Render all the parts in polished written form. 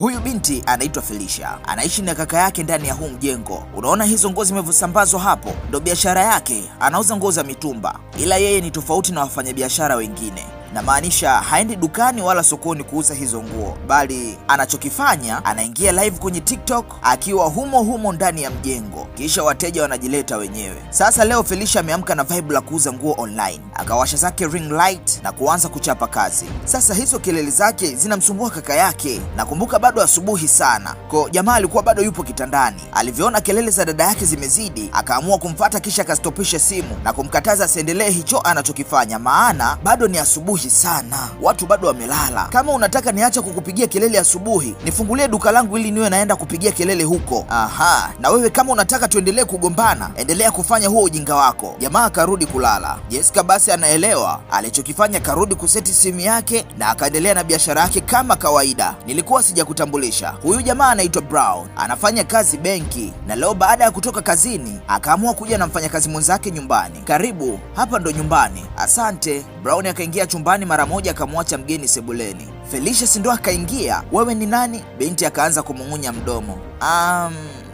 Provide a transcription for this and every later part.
Huyu binti anaitwa Felicia, anaishi na kaka yake ndani ya huu mjengo. Unaona hizo nguo zimevyosambazwa hapo, ndo biashara yake. Anauza nguo za mitumba, ila yeye ni tofauti na wafanyabiashara wengine. Na maanisha haendi dukani wala sokoni kuuza hizo nguo, bali anachokifanya anaingia live kwenye TikTok akiwa humo ndani ya mjengo, kisha wateja wanajileta wenyewe. Sasa leo Felicia ameamka na vibe la kuuza nguo online, akawasha zake ring light na kuanza kuchapa kazi. Sasa hizo kelele zake zinamsumbua kaka yake. Nakumbuka bado asubuhi sana, kwa jamaa alikuwa bado yupo kitandani. Alivyoona kelele za dada yake zimezidi, akaamua kumfuata, kisha akastopisha simu na kumkataza asiendelee hicho anachokifanya, maana bado ni asubuhi sana, watu bado wamelala. Kama unataka niache kukupigia kelele asubuhi, nifungulie duka langu ili niwe naenda kupigia kelele huko. Aha, na wewe kama unataka tuendelee kugombana, endelea kufanya huo ujinga wako. Jamaa akarudi kulala. Jessica basi anaelewa alichokifanya, karudi kuseti simu yake na akaendelea na biashara yake kama kawaida. Nilikuwa sijakutambulisha, huyu jamaa anaitwa Brown, anafanya kazi benki, na leo baada ya kutoka kazini akaamua kuja na mfanyakazi mwenzake nyumbani. Karibu, hapa ndo nyumbani. Asante. Brown akaingia chumbani mara moja, akamwacha mgeni sebuleni. Felicia si ndo akaingia. Wewe ni nani? Binti akaanza kumung'unya mdomo.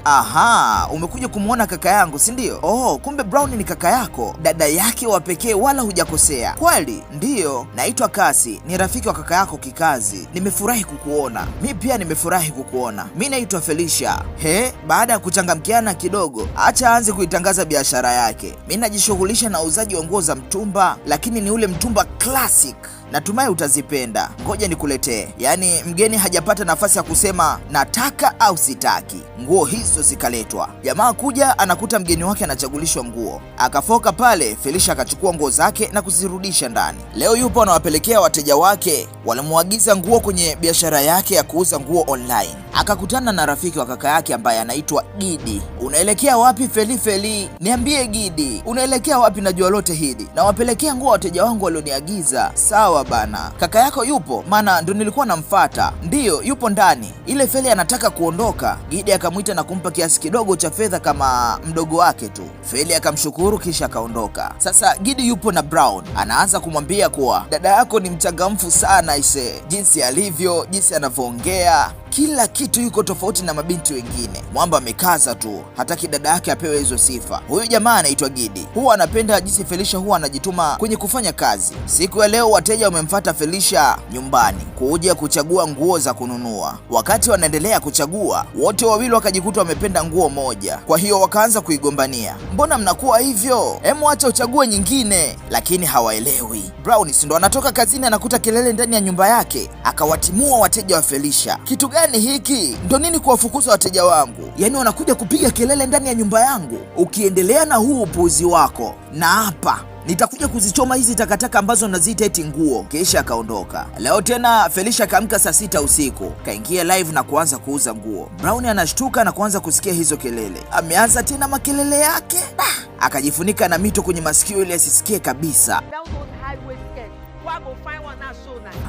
Aha, umekuja kumuona kaka yangu, si ndio? Oh, kumbe Brown ni kaka yako, dada yake wa pekee, wala hujakosea. Kweli? Ndiyo, naitwa Kasi, ni rafiki wa kaka yako kikazi. Nimefurahi kukuona. Mi pia nimefurahi kukuona. Mi naitwa Felicia. Baada ya kuchangamkiana kidogo, acha aanze kuitangaza biashara yake. Mi najishughulisha na uuzaji wa nguo za mtumba, lakini ni ule mtumba classic. Natumai utazipenda. Ngoja nikuletee. Yaani mgeni hajapata nafasi ya kusema nataka au sitaki. Nguo hizo zikaletwa. Jamaa kuja anakuta mgeni wake anachagulishwa nguo. Akafoka pale, Felicia akachukua nguo zake na kuzirudisha ndani. Leo yupo anawapelekea wateja wake walimuagiza nguo kwenye biashara yake ya kuuza nguo online. Akakutana na rafiki wa kaka yake ambaye anaitwa Gidi. Unaelekea wapi Feli? Niambie Gidi, unaelekea wapi? Najua lote hili. Na wapelekea nguo wateja wangu walioniagiza. Sawa bana. Kaka yako yupo? Maana ndo nilikuwa namfuata. Ndiyo, yupo ndani. Ile Feli anataka kuondoka. Gidi akamwita na kumpa kiasi kidogo cha fedha kama mdogo wake tu. Feli akamshukuru kisha akaondoka. Sasa Gidi yupo na Brown, anaanza kumwambia kuwa dada yako ni mchangamfu sana ise. Jinsi alivyo, jinsi anavyoongea, kila kitu yuko tofauti na mabinti wengine. Mwamba amekaza tu, hataki dada yake apewe hizo sifa. Huyu jamaa anaitwa Gidi, huwa anapenda jinsi Felicia huwa anajituma kwenye kufanya kazi. Siku ya leo wateja wamemfuata Felicia nyumbani kuja kuchagua nguo za kununua. Wakati wanaendelea kuchagua, wote wawili wakajikuta wamependa nguo moja. Kwa hiyo wakaanza kuigombania. Mbona mnakuwa hivyo? Hemu acha uchague nyingine. Lakini hawaelewi. Brown si ndo anatoka kazini anakuta kelele ndani ya nyumba yake, akawatimua wateja wa Felicia. Kitu gani hiki? Ndo nini kuwafukuza wateja wangu? Yaani wanakuja kupiga kelele ndani ya nyumba yangu? Ukiendelea na huu upuuzi wako, na hapa nitakuja kuzichoma hizi takataka ambazo naziita eti nguo. Kisha akaondoka. Leo tena Felicia akaamka saa 6 usiku, kaingia live na kuanza kuuza nguo. Brown anashtuka na kuanza kusikia hizo kelele. Ameanza tena makelele yake. Akajifunika na mito kwenye masikio ili asisikie kabisa.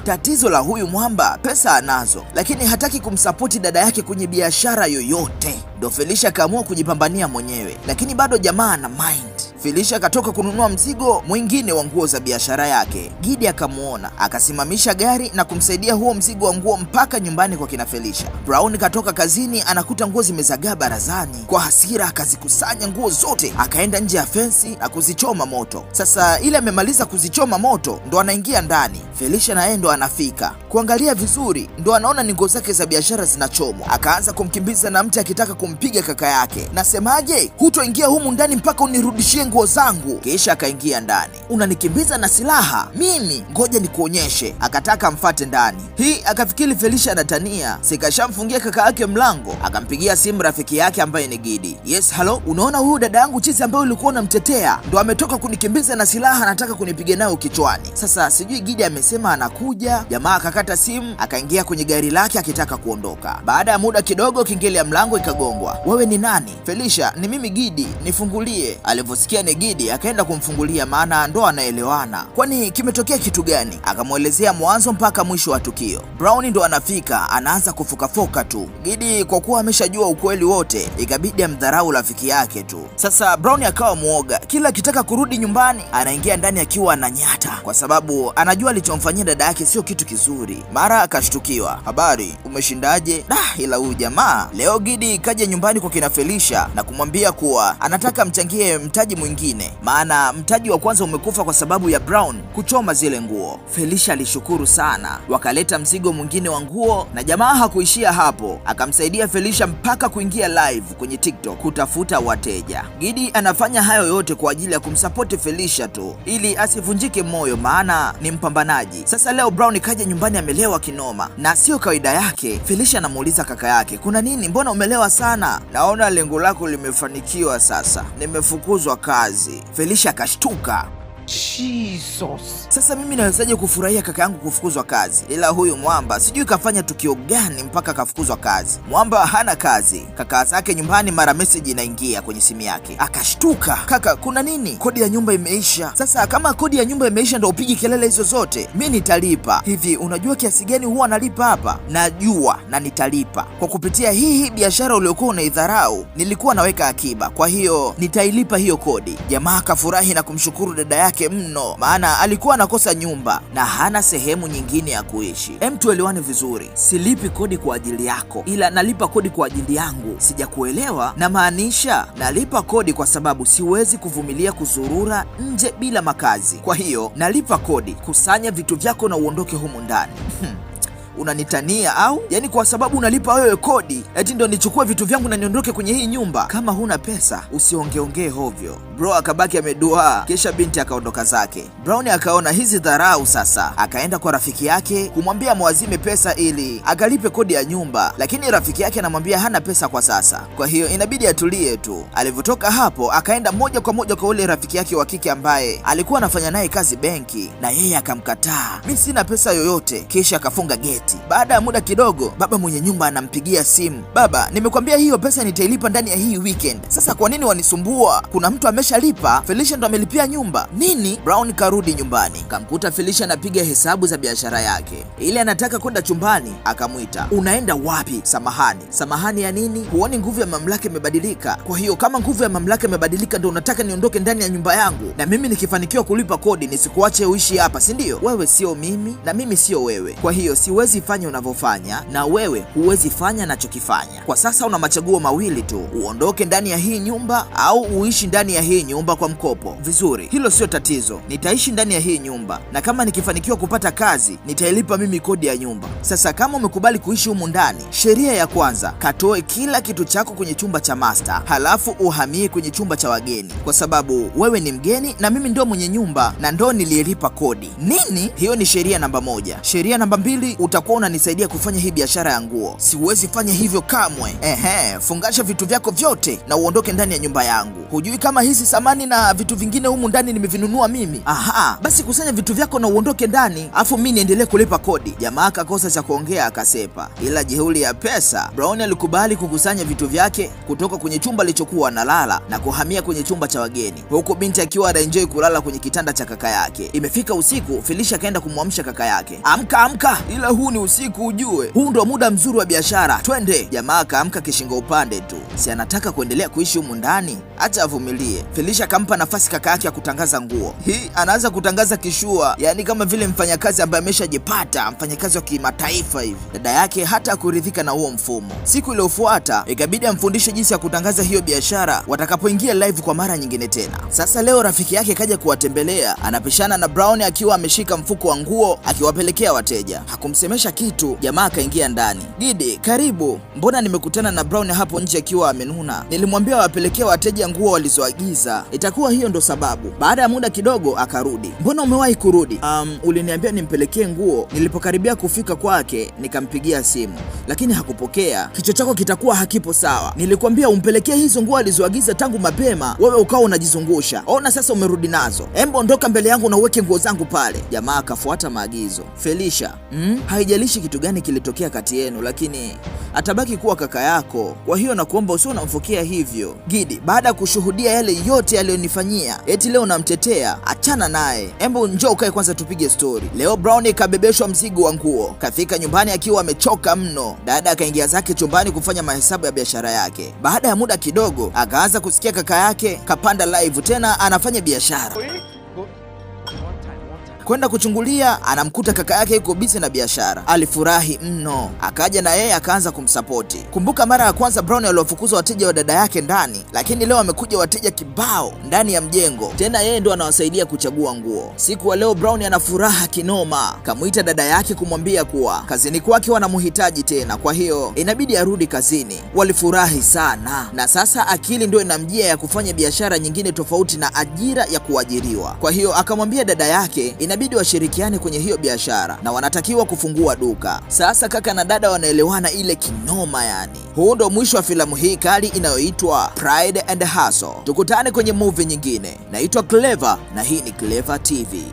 Tatizo la huyu mwamba, pesa anazo, lakini hataki kumsapoti dada yake kwenye biashara yoyote. Ndo Felicia akaamua kujipambania mwenyewe, lakini bado jamaa ana mind. Felicia akatoka kununua mzigo mwingine wa nguo za biashara yake. Gidi akamuona, akasimamisha gari na kumsaidia huo mzigo wa nguo mpaka nyumbani kwa kina Felicia. Brown katoka kazini anakuta nguo zimezagaa barazani. Kwa hasira akazikusanya nguo zote, akaenda nje ya fensi na kuzichoma moto. Sasa ile amemaliza kuzichoma moto, ndo anaingia ndani. Felicia na yeye ndo anafika kuangalia vizuri, ndo anaona ni nguo zake za biashara zinachomwa. Akaanza kumkimbiza na mti akitaka kumpiga kaka yake. Nasemaje, hutoingia humu ndani mpaka unirudishie nguo zangu. Kisha akaingia ndani. Unanikimbiza na silaha mimi? Ngoja nikuonyeshe. Akataka amfate ndani. Hii akafikiri Felicia anatania, sikashamfungia kaka yake mlango. Akampigia simu rafiki yake ambaye ni Gidi. Yes, hello, unaona huyu dada yangu chizi ambaye ulikuwa unamtetea ndo ametoka kunikimbiza na silaha, anataka kunipiga nayo kichwani. Sasa sijui Gidi amesema anakuja. Jamaa akakata simu, akaingia kwenye gari lake akitaka kuondoka. Baada ya muda kidogo kengele ya mlango ikagongwa. Wewe ni nani? Felicia, ni mimi Gidi, nifungulie. Alivyosikia washirikiane, Gidi akaenda kumfungulia maana ndo anaelewana. Kwani kimetokea kitu gani? Akamwelezea mwanzo mpaka mwisho wa tukio. Brown ndo anafika, anaanza kufokafoka tu. Gidi kwa kuwa ameshajua ukweli wote, ikabidi amdharau rafiki yake tu. Sasa Brown akawa muoga, kila akitaka kurudi nyumbani anaingia ndani akiwa ananyata, kwa sababu anajua alichomfanyia dada yake sio kitu kizuri. Mara akashtukiwa, habari, umeshindaje? Ila huyu jamaa leo. Gidi kaja nyumbani kwa kina Felicia na kumwambia kuwa anataka mchangie mtaji mwingine, maana mtaji wa kwanza umekufa kwa sababu ya Brown kuchoma zile nguo. Felicia alishukuru sana, wakaleta mzigo mwingine wa nguo, na jamaa hakuishia hapo, akamsaidia Felicia mpaka kuingia live kwenye TikTok kutafuta wateja. Gidi anafanya hayo yote kwa ajili ya kumsupport Felicia tu, ili asivunjike moyo, maana ni mpambanaji. Sasa leo Brown kaja nyumbani amelewa kinoma, na sio kawaida yake. Felicia anamuuliza kaka yake, kuna nini? Mbona umelewa sana? Naona lengo lako limefanikiwa sasa, nimefukuzwa kazi. Felicia akashtuka. Jesus. Sasa mimi nawezaje kufurahia kaka yangu kufukuzwa kazi? Ila huyu mwamba sijui kafanya tukio gani mpaka kafukuzwa kazi. Mwamba hana kazi, kaka zake nyumbani, mara message inaingia kwenye simu yake. Akashtuka, kaka kuna nini? Kodi ya nyumba imeisha. Sasa kama kodi ya nyumba imeisha ndo upigi kelele hizo zote? Mimi nitalipa. Hivi unajua kiasi gani huwa nalipa hapa? Najua na nitalipa. Kwa kupitia hii biashara uliokuwa unaidharau, nilikuwa naweka akiba, kwa hiyo nitailipa hiyo kodi. Jamaa akafurahi na kumshukuru dada yake mno, maana alikuwa anakosa nyumba na hana sehemu nyingine ya kuishi. Tuelewane vizuri, silipi kodi kwa ajili yako, ila nalipa kodi kwa ajili yangu. Sijakuelewa? Na maanisha nalipa kodi kwa sababu siwezi kuvumilia kuzurura nje bila makazi. Kwa hiyo nalipa kodi. Kusanya vitu vyako na uondoke humu ndani. Unanitania au? Yaani kwa sababu unalipa wewe kodi, eti ndo nichukue vitu vyangu na niondoke kwenye hii nyumba? Kama huna pesa usiongeongee hovyo. Bro akabaki ameduaa, kisha binti akaondoka zake. Brown akaona hizi dharau sasa, akaenda kwa rafiki yake kumwambia mwazime pesa ili akalipe kodi ya nyumba, lakini rafiki yake anamwambia hana pesa kwa sasa, kwa hiyo inabidi atulie tu. Alivyotoka hapo akaenda moja kwa moja kwa ule rafiki yake wa kike ambaye alikuwa anafanya naye kazi benki, na yeye akamkataa, mimi sina pesa yoyote, kisha akafunga geti. Baada ya muda kidogo, baba mwenye nyumba anampigia simu, baba, nimekwambia hiyo pesa nitailipa ndani ya hii weekend. Sasa kwa nini wanisumbua? Kuna mtu ameshalipa, Felicia ndo amelipia nyumba. Nini? Brown karudi nyumbani, kamkuta Felicia anapiga hesabu za biashara yake. Ile anataka kwenda chumbani, akamwita, unaenda wapi? Samahani ya nini? Huoni nguvu ya mamlaka imebadilika? Kwa hiyo kama nguvu ya mamlaka imebadilika ndo unataka niondoke ndani ya nyumba yangu, na mimi nikifanikiwa kulipa kodi nisikuache uishi hapa, si ndio? Wewe sio mimi na mimi sio wewe, kwa hiyo siwezi fanya unavyofanya na wewe huwezi fanya nachokifanya. Kwa sasa una machaguo mawili tu, uondoke ndani ya hii nyumba au uishi ndani ya hii nyumba kwa mkopo. Vizuri, hilo sio tatizo, nitaishi ndani ya hii nyumba, na kama nikifanikiwa kupata kazi nitailipa mimi kodi ya nyumba. Sasa kama umekubali kuishi humu ndani, sheria ya kwanza, katoe kila kitu chako kwenye chumba cha master, halafu uhamie kwenye chumba cha wageni, kwa sababu wewe ni mgeni na mimi ndo mwenye nyumba na ndo nililipa kodi. Nini? Hiyo ni sheria namba 1. Sheria namba 2, utakuwa unanisaidia kufanya hii biashara ya nguo. Siwezi fanya hivyo kamwe. Fungasha vitu vyako vyote na uondoke ndani ya nyumba yangu. Hujui kama hizi samani na vitu vingine humu ndani nimevinunua mimi? Basi kusanya vitu vyako na uondoke ndani, afu mimi niendelee kulipa kodi. Jamaa akakosa cha kuongea akasepa, ila jeuri ya pesa, Brown alikubali kukusanya vitu vyake kutoka kwenye chumba alichokuwa analala na kuhamia kwenye chumba cha wageni, huko binti akiwa anaenjoy kulala kwenye kitanda cha kaka yake. Imefika usiku, Felicia akaenda kumwamsha kaka yake, amka, ila huu ni usiku ujue, huu ndo muda mzuri wa biashara, twende. Jamaa akaamka kishingo upande tu, si anataka kuendelea kuishi humu ndani, acha avumilie. Felicia akampa nafasi kaka yake ya kutangaza nguo. Hii anaanza kutangaza kishua, yani kama vile mfanyakazi ambaye ameshajipata, mfanyakazi wa kimataifa hivi. Dada yake hata kuridhika na huo mfumo. Siku iliyofuata ikabidi amfundishe jinsi ya kutangaza hiyo biashara watakapoingia live kwa mara nyingine tena. Sasa leo rafiki yake kaja kuwatembelea, anapishana na Brown akiwa ameshika mfuko wa nguo akiwapelekea wateja. Hakumsemesha kitu, jamaa akaingia ndani. Gidi, karibu. Mbona nimekutana na Brown hapo nje akiwa amenuna? Nilimwambia wapelekea wateja nguo walizoagiza, itakuwa hiyo ndo sababu. Baada ya muda kidogo akarudi. Mbona umewahi kurudi? Uliniambia nimpelekee nguo. Nilipokaribia kufika kwake nikampigia simu, lakini hakupokea. Kichwa chako kitakuwa hakipo sawa. Nilikwambia umpelekee hizo nguo alizoagiza tangu mapema, wewe ukawa unajizungusha. Ona sasa umerudi nazo. Embo ondoka mbele yangu na uweke nguo zangu pale. Jamaa akafuata maagizo. Felicia, haijalishi kitu gani kilitokea kati yenu, lakini atabaki kuwa kaka yako, kwa hiyo nakuomba usio unamfokea hivyo. Gidi, baada ya kushuhudia yale yote aliyonifanyia, eti leo namtetea, achana naye. Embu njoo ukae kwanza tupige story. Leo Brown kabebeshwa mzigo wa nguo, kafika nyumbani akiwa amechoka mno. Dada akaingia zake chumbani kufanya mahesabu ya biashara yake. Baada ya muda kidogo, akaanza kusikia kaka yake kapanda live tena anafanya biashara. Kwenda kuchungulia, anamkuta kaka yake yuko busy na biashara. Alifurahi mno, akaja na yeye akaanza kumsapoti. Kumbuka mara ya kwanza Brown aliwafukuza wateja wa dada yake ndani, lakini leo amekuja wateja kibao ndani ya mjengo, tena yeye ndo anawasaidia kuchagua nguo. Siku wa leo Brown ana furaha kinoma, kamuita dada yake kumwambia kuwa kazini kwake wanamhitaji tena, kwa hiyo inabidi arudi kazini. Walifurahi sana, na sasa akili ndio inamjia ya kufanya biashara nyingine tofauti na ajira ya kuajiriwa. Kwa hiyo akamwambia dada yake inabidi washirikiane kwenye hiyo biashara na wanatakiwa kufungua duka. Sasa kaka na dada wanaelewana ile kinoma yani. Huu ndo mwisho wa filamu hii kali inayoitwa Pride and Hustle. Tukutane kwenye movie nyingine. Naitwa Clever na hii ni Clever TV.